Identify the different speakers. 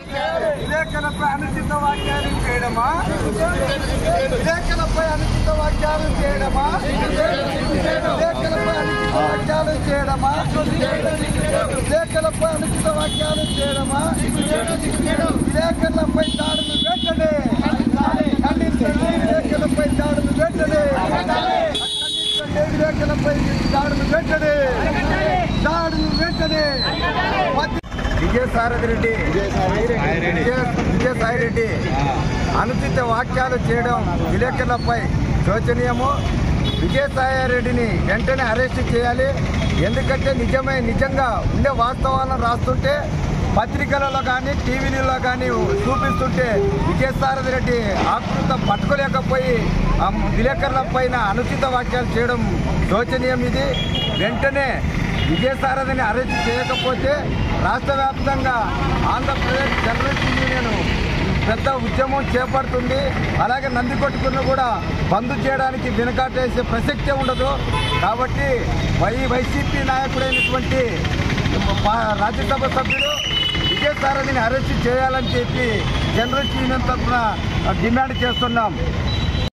Speaker 1: విలేకరులపై అనుచిత వ్యాఖ్యలు చేయడమా? విలేకరులపై అనుచిత వ్యాఖ్యలు చేయడమా? విలేకరులపై అనుచిత వ్యాఖ్యలు చేయడమా? విలేకరులపై అనుచిత వ్యాఖ్యలు చేయడమా? విలేకరులపై దాడులు వెంటనే ఖండించండి. విలేకరులపై దాడులు వెంటనే ఖండించండి. విలేకరులపై దాడులు వెంటనే విజయసాయిరెడ్డి అనుచిత వ్యాఖ్యలు చేయడం విలేకరులపై శోచనీయము. విజయసాయిరెడ్డిని వెంటనే అరెస్ట్ చేయాలి. ఎందుకంటే నిజంగా ఉండే వాస్తవాలను రాస్తుంటే పత్రికలలో కానీ టీవీలలో కానీ చూపిస్తుంటే విజయసాయిరెడ్డి ఆకృతం పట్టుకోలేకపోయి విలేకరుల పైన అనుచిత వ్యాఖ్యలు చేయడం శోచనీయం. ఇది వెంటనే విజయసాయిరెడ్డిని అరెస్ట్ చేయకపోతే రాష్ట్ర వ్యాప్తంగా ఆంధ్రప్రదేశ్ జర్నలిస్ట్ యూనియన్ పెద్ద ఉద్యమం చేపడుతుంది. అలాగే నందికొట్టుకును కూడా బంద్ చేయడానికి వెనుకాటేసే ప్రసక్తే ఉండదు. కాబట్టి వైసీపీ నాయకుడైనటువంటి రాజ్యసభ సభ్యుడు విజయసాయిరెడ్డిని అరెస్ట్ చేయాలని చెప్పి జర్నలిస్ట్ యూనియన్ తరఫున డిమాండ్ చేస్తున్నాం.